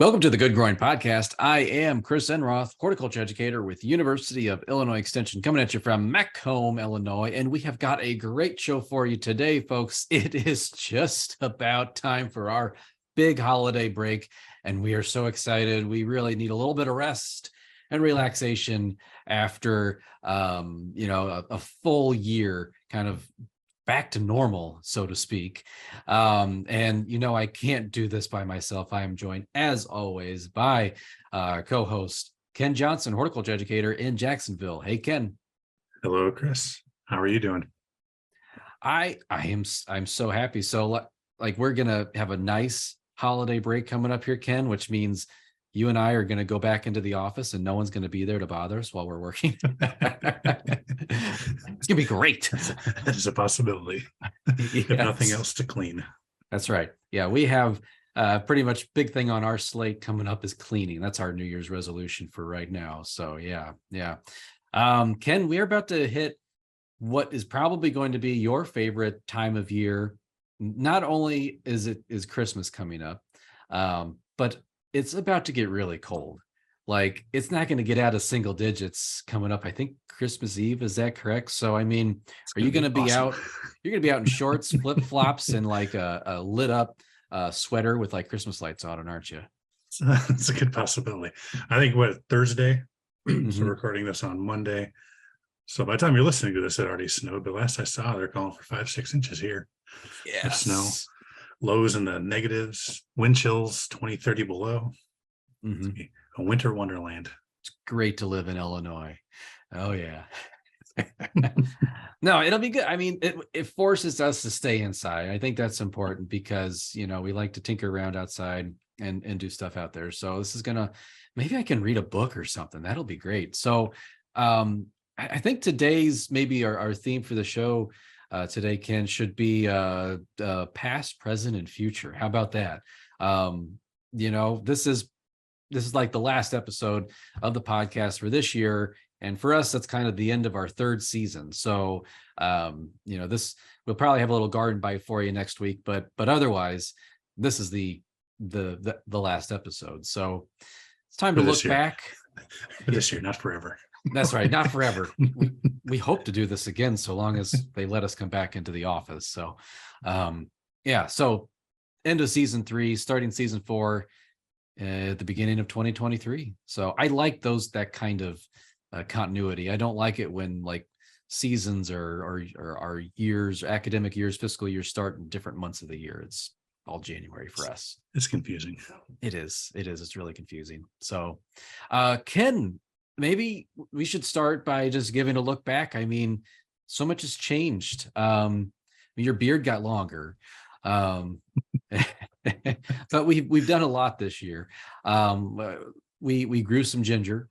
Welcome to the Good Growing Podcast. I am Chris Enroth, horticulture educator with University of Illinois Extension, coming at you from Macomb, Illinois. And we have got a great show for you today, folks. It is just about time for our big holiday break, and we are so excited. We really need a little bit of rest and relaxation after, a full year kind of back to normal, so to speak. I can't do this by myself. I am joined, as always, by co-host Ken Johnson, horticulture educator in Jacksonville. Hey, Ken. Hello, Chris. How are you doing? I'm so happy. So we're gonna have a nice holiday break coming up here, Ken, which means you and I are going to go back into the office and no one's going to be there to bother us while we're working. It's going to be great. That is a possibility. Yes. If nothing else to clean. That's right. Yeah, we have pretty much big thing on our slate coming up is cleaning. That's our New Year's resolution for right now. So yeah. Ken, we're about to hit what is probably going to be your favorite time of year. Not only is Christmas coming up, but it's about to get really cold. Like, it's not going to get out of single digits coming up. I think Christmas Eve, is that correct? So, I mean, are you going to be out? You're going to be out in shorts, flip flops, and like a lit up sweater with like Christmas lights on, aren't you? It's a good possibility. I think Thursday. So recording this on Monday. So by the time you're listening to this, it already snowed. But last I saw, they're calling for 5-6 inches here. Yeah, snow. Lows in the negatives, wind chills 20-30 below. A winter wonderland. It's great to live in Illinois. Oh yeah. No, it'll be good. I mean, it forces us to stay inside. I think that's important because we like to tinker around outside and do stuff out there. So this is maybe I can read a book or something. That'll be great. So I think today's maybe our theme for the show today, Ken, should be past, present, and future. How about that? This is like the last episode of the podcast for this year, and for us, that's kind of the end of our third season. So, this we'll probably have a little garden bite for you next week, but otherwise, this is the last episode. So it's time to look back. For this year, not forever. That's right. Not forever. We hope to do this again, so long as they let us come back into the office. So, so end of season 3, starting season 4 at the beginning of 2023. So I like that kind of continuity. I don't like it when like seasons or years, academic years, fiscal years start in different months of the year. It's all January for us. It's confusing. It is. It's really confusing. So, Ken, maybe we should start by just giving a look back. I mean, so much has changed. Your beard got longer, but we've done a lot this year. We grew some ginger.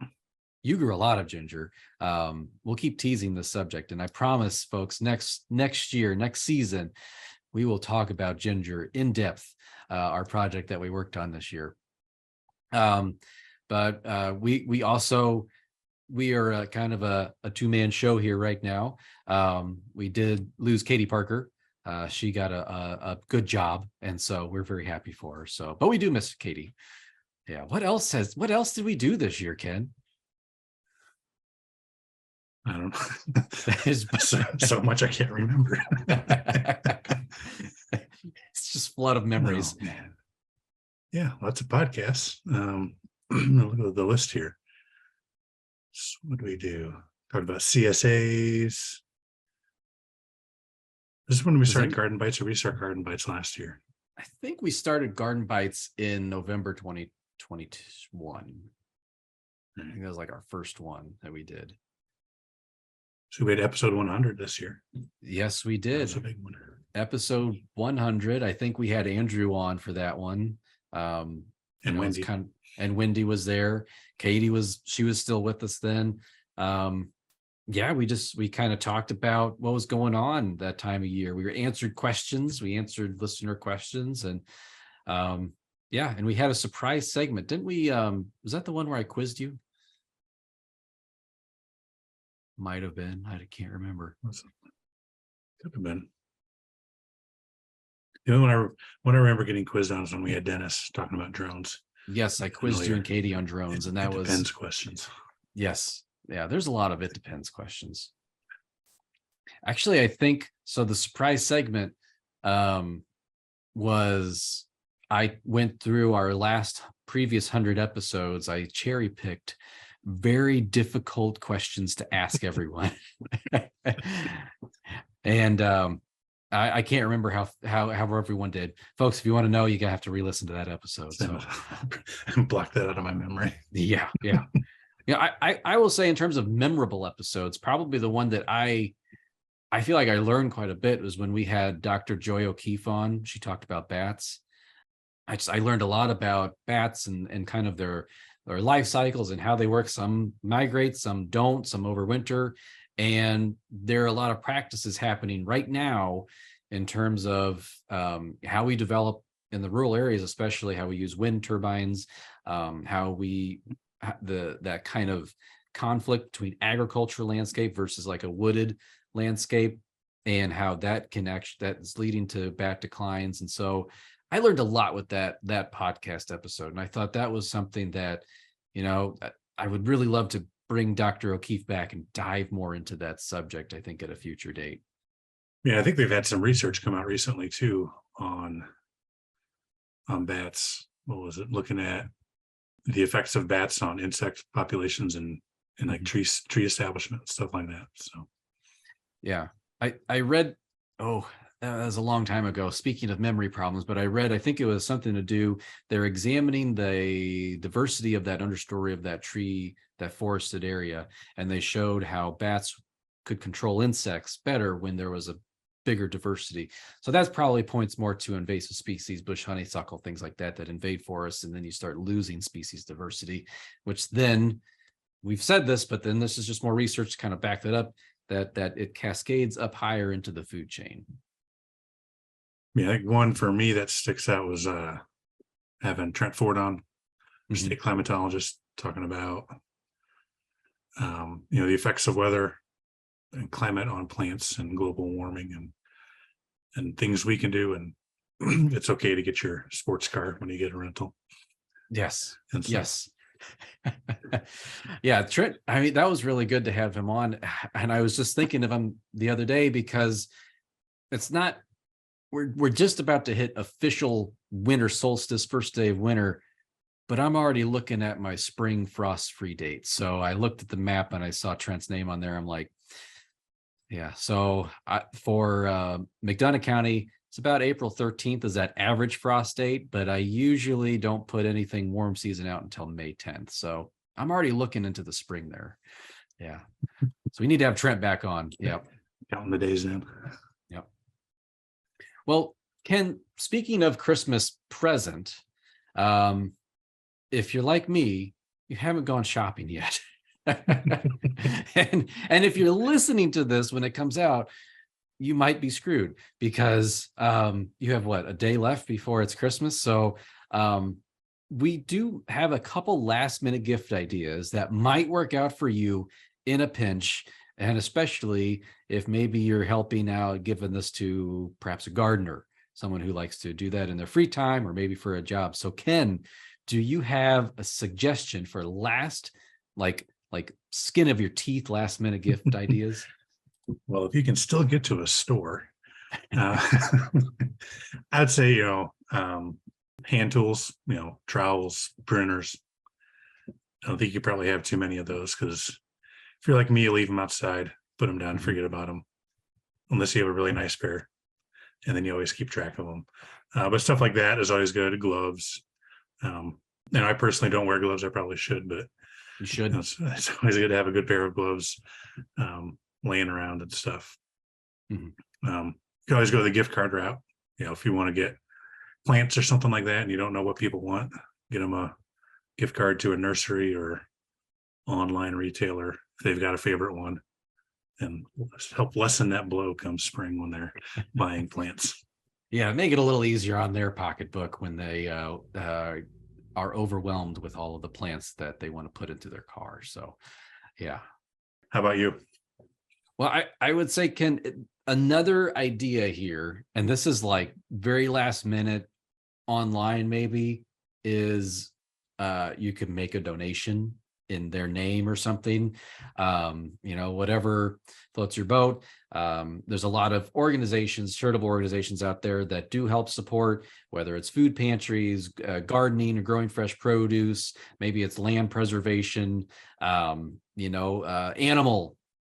You grew a lot of ginger. We'll keep teasing this subject, and I promise, folks, next year, next season, we will talk about ginger in depth. Our project that we worked on this year. But we are kind of a two-man show here right now. We did lose Katie Parker. She got a good job, and so we're very happy for her. So, but we do miss Katie. Yeah. What else did we do this year, Ken? I don't know. so much I can't remember. It's just flood of memories. Oh, man. Yeah, lots of podcasts. Look at the list here. So what do we do? Talked about CSAs. This is when we started Garden Bites, or we started Garden Bites last year? I think we started Garden Bites in November 2021. I think that was like our first one that we did. So we had episode 100 this year. Yes, we did. That's a big one. Episode 100. I think we had Andrew on for that one. And Wendy. And Wendy was there. Katie was still with us then. We kind of talked about what was going on that time of year. We answered questions. We answered listener questions, and and we had a surprise segment, didn't we? Was that the one where I quizzed you? Might have been. I can't remember. Could have been. The only one I remember getting quizzed on is when we had Dennis talking about drones. Yes, I quizzed you and Katie on drones, and that was depends questions. Yes. Yeah, there's a lot of it depends questions. Actually, I think so. The surprise segment was I went through our previous 100 episodes. I cherry picked very difficult questions to ask everyone. And I can't remember how everyone did. Folks, if you want to know, you gotta have to re-listen to that episode. So block that out of my memory. Yeah. Yeah, I will say in terms of memorable episodes, probably the one that I feel like I learned quite a bit was when we had Dr. Joy O'Keefe on. She talked about bats. I learned a lot about bats and kind of their life cycles and how they work. Some migrate, some don't, some overwinter. And there are a lot of practices happening right now in terms of how we develop in the rural areas, especially how we use wind turbines, how we that kind of conflict between agricultural landscape versus like a wooded landscape, and how that that's leading to bat declines. And so I learned a lot with that podcast episode, and I thought that was something that, I would really love to bring Dr. O'Keefe back and dive more into that subject, I think, at a future date. Yeah, I think they've had some research come out recently too on bats. What was it? Looking at the effects of bats on insect populations and like tree establishment, stuff like that. So yeah, I read, that was a long time ago, speaking of memory problems, but I think it was something to do, they're examining the diversity of that understory of that tree, that forested area, and they showed how bats could control insects better when there was a bigger diversity. So that's probably points more to invasive species, bush honeysuckle, things like that invade forests, and then you start losing species diversity, which then, we've said this, but then this is just more research to kind of back that up, that it cascades up higher into the food chain. Yeah, I think one for me that sticks out was having Trent Ford on, state climatologist, talking about the effects of weather and climate on plants and global warming and things we can do. And it's okay to get your sports car when you get a rental. Yes. And so, yes. Yeah, Trent, I mean, that was really good to have him on. And I was just thinking of him the other day, because it's not, we're just about to hit official winter solstice, first day of winter, but I'm already looking at my spring frost-free date. So I looked at the map and I saw Trent's name on there. I'm like, yeah. So for McDonough County, it's about April 13th is that average frost date, but I usually don't put anything warm season out until May 10th. So I'm already looking into the spring there. Yeah. So we need to have Trent back on. Yep. Counting the days in. Yep. Well, Ken, speaking of Christmas present, if you're like me, you haven't gone shopping yet. and if you're listening to this when it comes out, you might be screwed, because you have a day left before it's Christmas. So we do have a couple last minute gift ideas that might work out for you in a pinch, and especially if maybe you're helping out, giving this to perhaps a gardener, someone who likes to do that in their free time, or maybe for a job. So Ken, do you have a suggestion for last, like skin of your teeth, last minute gift ideas? Well, if you can still get to a store, I'd say, hand tools, trowels, printers. I don't think you probably have too many of those, because if you're like me, you leave them outside, put them down, and forget about them, unless you have a really nice pair, and then you always keep track of them. But stuff like that is always good. Gloves. And I personally don't wear gloves. I probably should, but you should. It's always good to have a good pair of gloves laying around and stuff. You can always go the gift card route. If you want to get plants or something like that and you don't know what people want, get them a gift card to a nursery or online retailer if they've got a favorite one, and help lessen that blow come spring when they're buying plants. Yeah, make it a little easier on their pocketbook when they are overwhelmed with all of the plants that they want to put into their car. So, yeah. How about you? Well, I would say, Ken, another idea here, and this is like very last minute online maybe, is you can make a donation in their name or something, whatever floats your boat. There's a lot of organizations, charitable organizations out there that do help support, whether it's food pantries, gardening or growing fresh produce, maybe it's land preservation, animal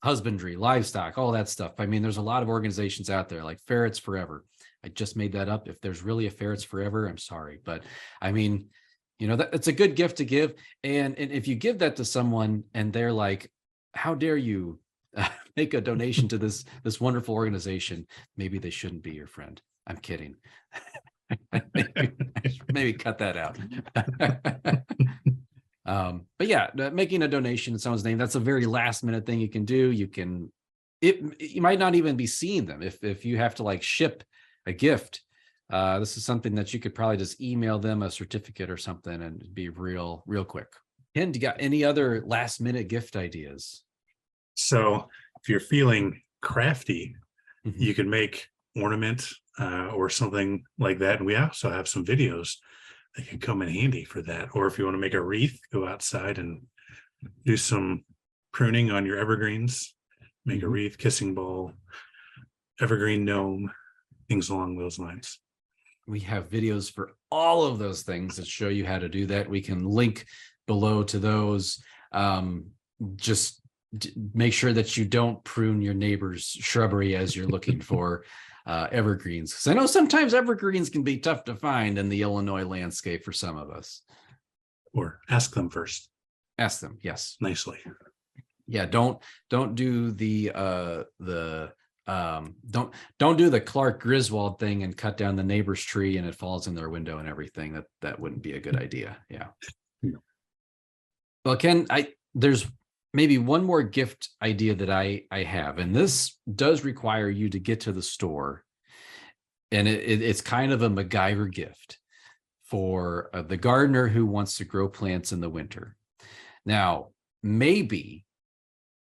husbandry, livestock, all that stuff. I mean, there's a lot of organizations out there like Ferrets Forever. I just made that up. If there's really a Ferrets Forever, I'm sorry. But I mean, it's a good gift to give. And if you give that to someone and they're like, how dare you make a donation to this wonderful organization, maybe they shouldn't be your friend. I'm kidding. maybe cut that out. But yeah, making a donation in someone's name, that's a very last minute thing you can do. You might not even be seeing them if you have to like ship a gift. This is something that you could probably just email them a certificate or something and it'd be real quick. Ken, do you got any other last minute gift ideas? So if you're feeling crafty, you can make ornament or something like that. And we also have some videos that can come in handy for that. Or if you want to make a wreath, go outside and do some pruning on your evergreens, make a wreath, kissing bowl, evergreen gnome, things along those lines. We have videos for all of those things that show you how to do that. We can link below to those. Just make sure that you don't prune your neighbor's shrubbery as you're looking for evergreens. Because I know sometimes evergreens can be tough to find in the Illinois landscape for some of us. Or ask them first. Ask them, yes. Nicely. Yeah, don't do the don't do the Clark Griswold thing and cut down the neighbor's tree and it falls in their window and everything. That wouldn't be a good idea. Yeah. Well, Ken, there's maybe one more gift idea that I have, and this does require you to get to the store, and it's kind of a MacGyver gift for the gardener who wants to grow plants in the winter. Now, maybe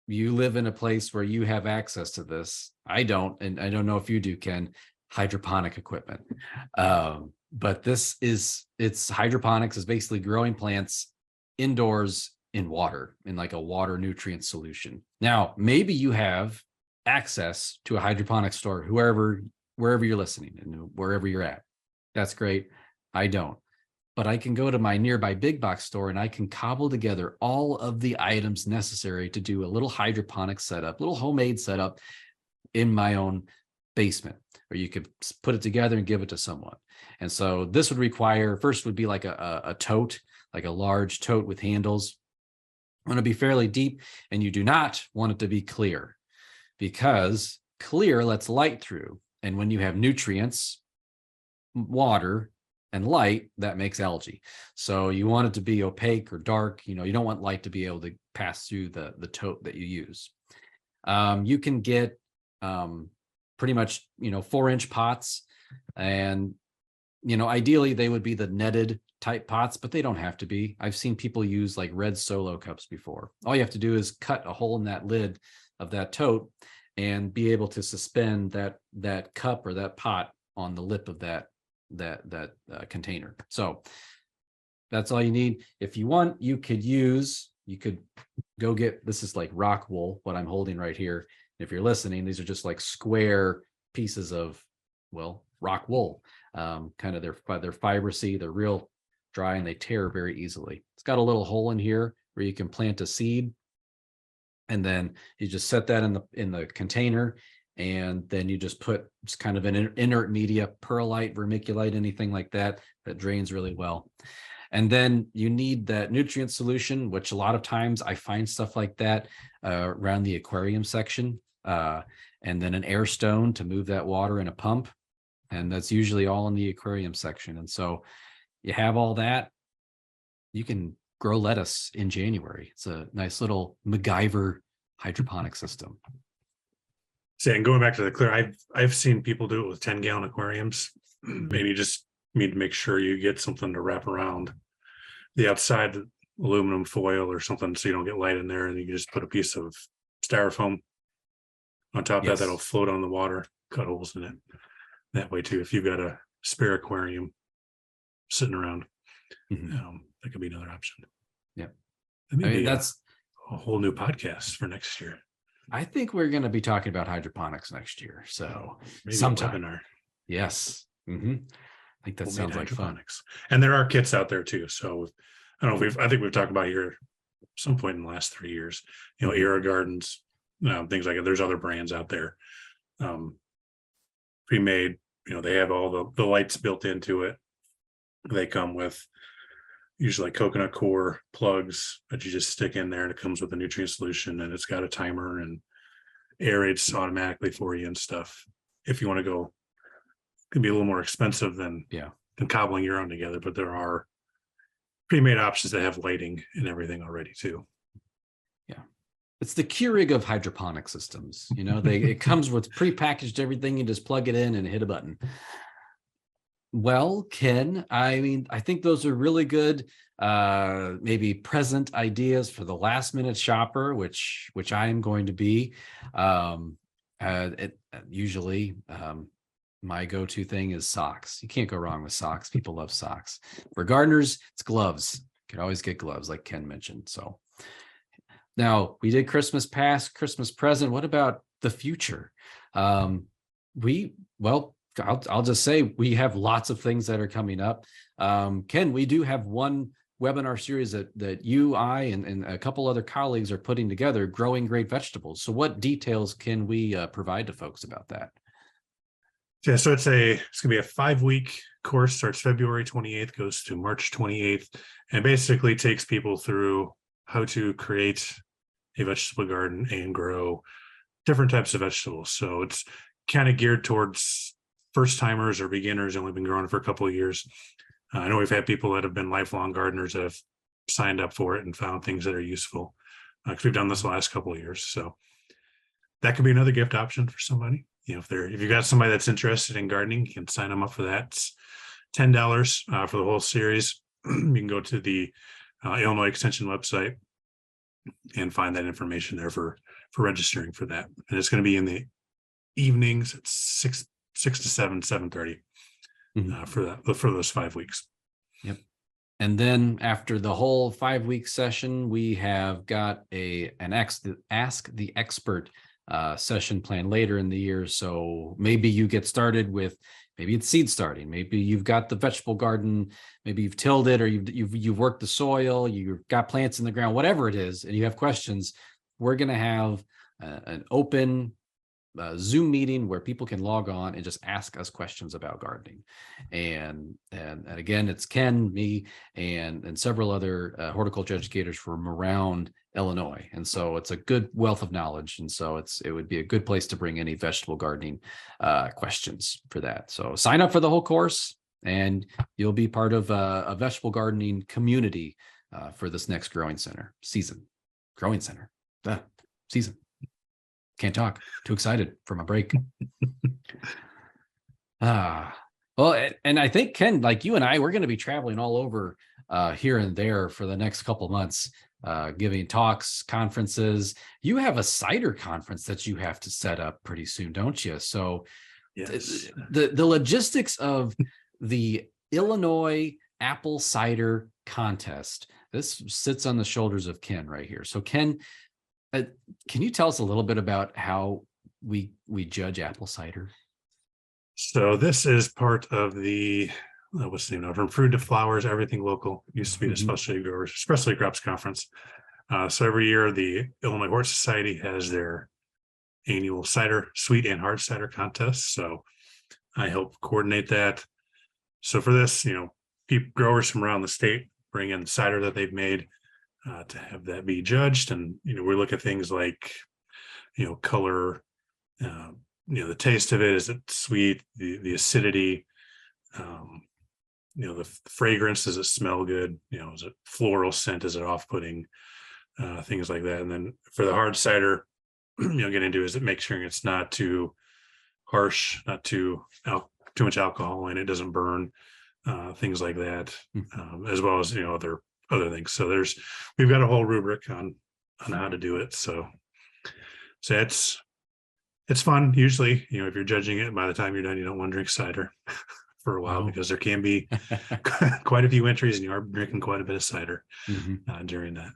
you live in a place where you have access to this. I don't, and I don't know if you do, Ken, hydroponic equipment. But it's hydroponics is basically growing plants indoors in water, in like a water nutrient solution. Now, maybe you have access to a hydroponic store, wherever you're listening and wherever you're at. That's great. I don't. But I can go to my nearby big box store and I can cobble together all of the items necessary to do a little hydroponic setup, little homemade setup in my own basement, or you could put it together and give it to someone. And so this would require, first would be like a tote, like a large tote with handles. Want to be fairly deep, and you do not want it to be clear, because clear lets light through. And when you have nutrients, water, and light, that makes algae. So you want it to be opaque or dark. You don't want light to be able to pass through the tote that you use. You can get pretty much 4-inch pots, and ideally they would be the netted type pots, but they don't have to be. I've seen people use like red Solo cups before. All you have to do is cut a hole in that lid of that tote and be able to suspend that cup or that pot on the lip of that container. So that's all you need. If you want, you could go get, this is like rock wool, what I'm holding right here. If you're listening, these are just like square pieces of, rock wool. Kind of they're fibrous-y, they're real dry, and they tear very easily. It's got a little hole in here where you can plant a seed, and then you just set that in the container, and then you just put just kind of an inert media, perlite, vermiculite, anything like that drains really well. And then you need that nutrient solution, which a lot of times I find stuff like that around the aquarium section, and then an air stone to move that water in a pump. And that's usually all in the aquarium section. And so you have all that, you can grow lettuce in January. It's a nice little MacGyver hydroponic system. And going back to the clear, I've seen people do it with 10-gallon aquariums. And you just need to make sure you get something to wrap around the outside aluminum foil or something so you don't get light in there, and you can just put a piece of styrofoam on top of that that'll float on the water, cut holes in it. That way too, if you've got a spare aquarium sitting around, that could be another option. Yep. That may I mean, be that's a whole new podcast for next year. I think we're going to be talking about hydroponics next year. So maybe sometime. A webinar. Yes. I think that sounds like fun. And there are kits out there too. So I don't know if I think we've talked about here some point in the last 3 years, Era Gardens, things like that. There's other brands out there. Pre-made, they have all the lights built into it. They come with usually coconut core plugs that you just stick in there, and it comes with a nutrient solution, and it's got a timer and aerates automatically for you and stuff. If you want to go, it can be a little more expensive than cobbling your own together, but there are pre-made options that have lighting and everything already too. Yeah. It's the Keurig of hydroponic systems. It comes with pre-packaged everything. You just plug it in and hit a button. Well, Ken, I mean, I think those are really good, maybe present ideas for the last minute shopper, which I am going to be. Usually, my go-to thing is socks. You can't go wrong with socks. People love socks. For gardeners, it's gloves. You can always get gloves, like Ken mentioned. So now we did Christmas past, Christmas present. What about the future? I'll just say we have lots of things that are coming up. Ken, we do have one webinar series that you, I, and a couple other colleagues are putting together, Growing Great Vegetables. So what details can we provide to folks about that? Yeah, so it's going to be a 5-week course, starts February 28th, goes to March 28th, and basically takes people through how to create a vegetable garden and grow different types of vegetables. So it's kind of geared towards first timers or beginners, only been growing for a couple of years. I know we've had people that have been lifelong gardeners that have signed up for it and found things that are useful, because we've done this the last couple of years. So that could be another gift option for somebody. If you've got somebody that's interested in gardening, you can sign them up for that. It's $10 for the whole series. You can go to the Illinois Extension website and find that information there for registering for that. And it's going to be in the evenings at 6 to 7:30 for those 5 weeks. Yep. And then after the whole 5-week session, we have got an Ask the Expert session planned later in the year. So maybe you get started with, maybe it's seed starting, maybe you've got the vegetable garden, maybe you've tilled it, or you've worked the soil, you've got plants in the ground, whatever it is, and you have questions. We're going to have an open Zoom meeting where people can log on and just ask us questions about gardening. And again, it's Ken, me, and several other horticulture educators from around Illinois. And so it's a good wealth of knowledge. And so it would be a good place to bring any vegetable gardening questions for that. So sign up for the whole course and you'll be part of a vegetable gardening community for this next season. Can't talk. Too excited for my break. Well, and I think, Ken, like you and I, we're going to be traveling all over here and there for the next couple months, giving talks, conferences. You have a cider conference that you have to set up pretty soon, don't you? So yes. The logistics of the Illinois Apple Cider Contest, this sits on the shoulders of Ken right here. So Ken, can you tell us a little bit about how we judge apple cider? So this is part of the what's the name? From Fruit to Flowers, Everything Local. Used to be the Specialty Crops Conference. So every year the Illinois Hort Society has their annual cider, sweet and hard cider contest. So I help coordinate that. So for this, people, growers from around the state bring in cider that they've made to have that be judged. And, we look at things like, color, the taste of it. Is it sweet? The acidity, the fragrance, does it smell good? Is it floral scent? Is it off-putting? Things like that. And then for the hard cider, get into, is it make sure it's not too harsh, not too much alcohol in it, doesn't burn, things like that, as well as, other things. So we've got a whole rubric on how to do it. So it's fun. Usually, if you're judging it, by the time you're done, you don't want to drink cider for a while Oh. because there can be quite a few entries, and you are drinking quite a bit of cider during that.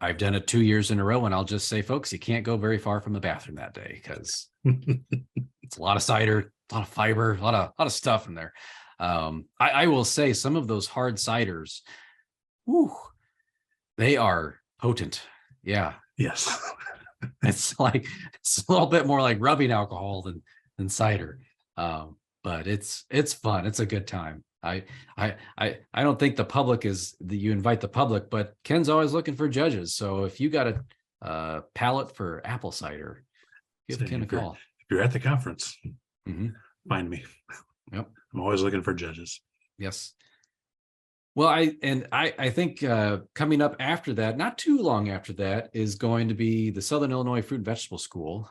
I've done it 2 years in a row, and I'll just say, folks, you can't go very far from the bathroom that day because it's a lot of cider, a lot of fiber, a lot of stuff in there. I will say some of those hard ciders, they are potent. Yeah. Yes. It's a little bit more like rubbing alcohol than cider. But it's fun. It's a good time. I don't think the public you invite the public, but Ken's always looking for judges. So if you got a palate for apple cider, give Ken a call. If you're at the conference, find me. Yep. I'm always looking for judges. Yes. Well, I think coming up after that, not too long after that, is going to be the Southern Illinois Fruit and Vegetable School.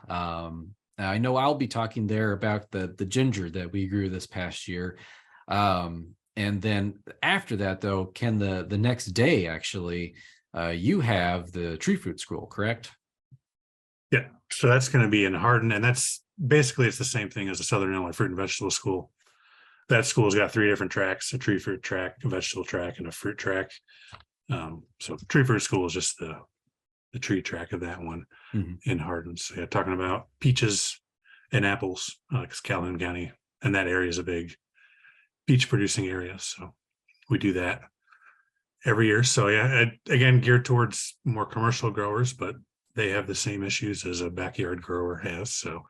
I know I'll be talking there about the ginger that we grew this past year. And then after that, though, Ken, the next day, actually, you have the tree fruit school, correct? Yeah. So that's going to be in Hardin, and that's basically it's the same thing as the Southern Illinois Fruit and Vegetable School. That school's got 3 different tracks: a tree fruit track, a vegetable track, and a fruit track. So the tree fruit school is just the tree track of that one in Hardin. So yeah, talking about peaches and apples, because Calhoun County and that area is a big peach producing area. So we do that every year. So yeah, again, geared towards more commercial growers, but they have the same issues as a backyard grower has. So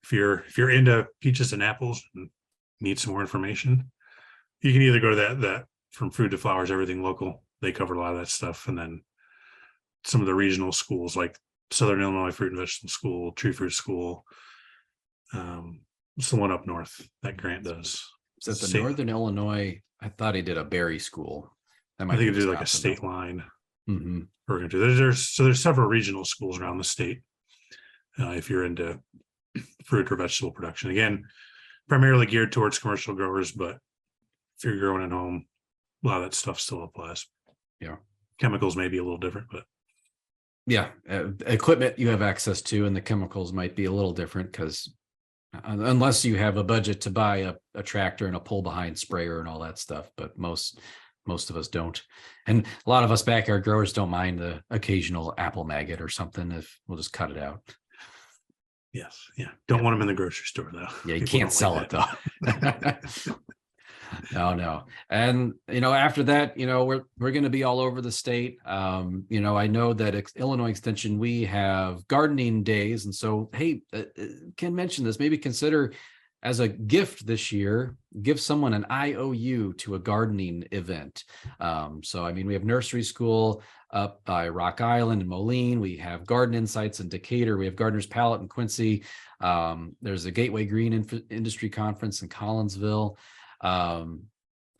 if you're into peaches and apples and need some more information, you can either go to that From Food to Flowers, Everything Local. They cover a lot of that stuff. And then some of the regional schools like Southern Illinois Fruit and Vegetable School, Tree Fruit School. It's the one up north that Grant does. Is that the Northern Illinois? I thought he did a berry school. I think he did like a state line. There's several regional schools around the state. If you're into fruit or vegetable production, again, primarily geared towards commercial growers, but if you're growing at home, a lot of that stuff still applies. Yeah. Chemicals may be a little different, but yeah, equipment you have access to, and the chemicals might be a little different because unless you have a budget to buy a tractor and a pull behind sprayer and all that stuff, but most of us don't. And a lot of us backyard growers don't mind the occasional apple maggot or something if we'll just cut it out. Yes. Yeah. Don't want them in the grocery store though. Yeah. You can't sell it though. No. And, after that, we're going to be all over the state. I know that Illinois Extension, we have gardening days. And so, hey, Ken mentioned this, maybe consider as a gift this year, give someone an IOU to a gardening event. We have nursery school up by Rock Island and Moline. We have Garden Insights in Decatur. We have Gardener's Palette in Quincy. There's a Gateway Green Industry Conference in Collinsville.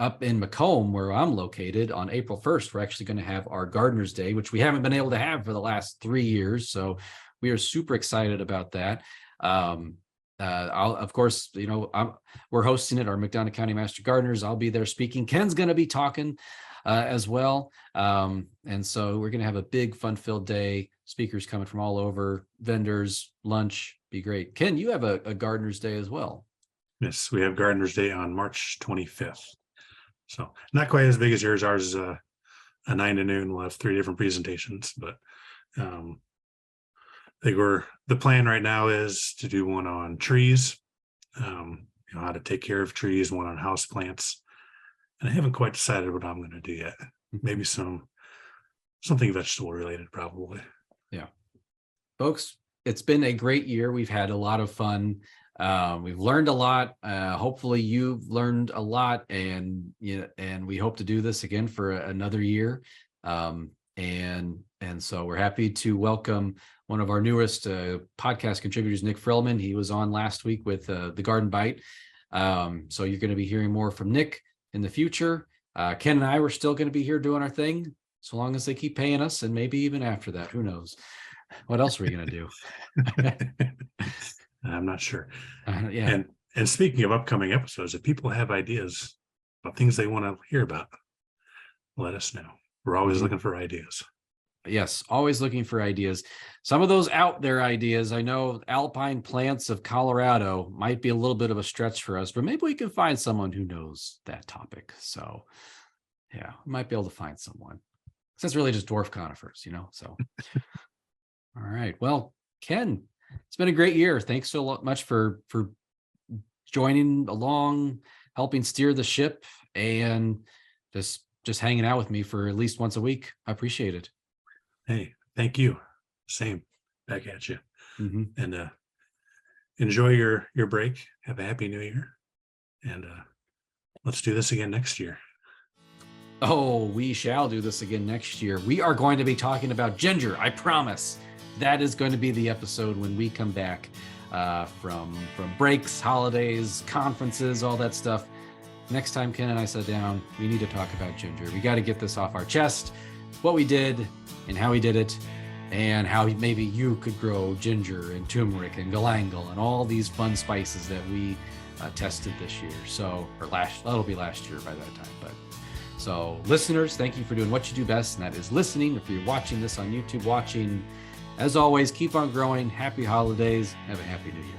Up in Macomb, where I'm located, on April 1st, we're actually going to have our Gardener's Day, which we haven't been able to have for the last 3 years. So we are super excited about that. We're hosting it, our McDonough County Master Gardeners. I'll be there speaking. Ken's going to be talking as well. And so we're going to have a big fun-filled day. Speakers coming from all over, vendors, lunch, be great. Ken, you have a Gardener's Day as well. Yes, we have Gardener's Day on March 25th. So not quite as big as yours. Ours is a 9 to noon. We'll have 3 different presentations, but I think the plan right now is to do one on trees, how to take care of trees, one on house plants. And I haven't quite decided what I'm going to do yet. Maybe something vegetable related, probably. Yeah. Folks, it's been a great year. We've had a lot of fun. We've learned a lot. Hopefully you've learned a lot, and we hope to do this again for another year. And so we're happy to welcome one of our newest podcast contributors, Nick Frillman. He was on last week with the Garden Bite. So you're going to be hearing more from Nick in the future. Ken and I were still going to be here doing our thing, so long as they keep paying us, and maybe even after that, who knows? What else are we going to do? I'm not sure. Yeah. And speaking of upcoming episodes, if people have ideas about things they want to hear about, let us know. We're always looking for ideas. Yes, always looking for ideas. Some of those out there ideas, I know alpine plants of Colorado might be a little bit of a stretch for us, but maybe we can find someone who knows that topic. So yeah, we might be able to find someone. That's really just dwarf conifers, so. All right. Well, Ken, it's been a great year. Thanks so much for joining along, helping steer the ship, and just hanging out with me for at least once a week. I appreciate it. Hey, thank you. Same back at you. Mm-hmm. And enjoy your break. Have a happy new year. And let's do this again next year. Oh, we shall do this again next year. We are going to be talking about ginger. I promise. That is going to be the episode when we come back from breaks, holidays, conferences, all that stuff. Next time Ken and I sit down, we need to talk about ginger. We got to get this off our chest, what we did and how we did it, and how maybe you could grow ginger and turmeric and galangal and all these fun spices that we tested this year. That'll be last year by that time. So listeners, thank you for doing what you do best, and that is listening. If you're watching this on YouTube, as always, keep on growing. Happy holidays. Have a happy new year.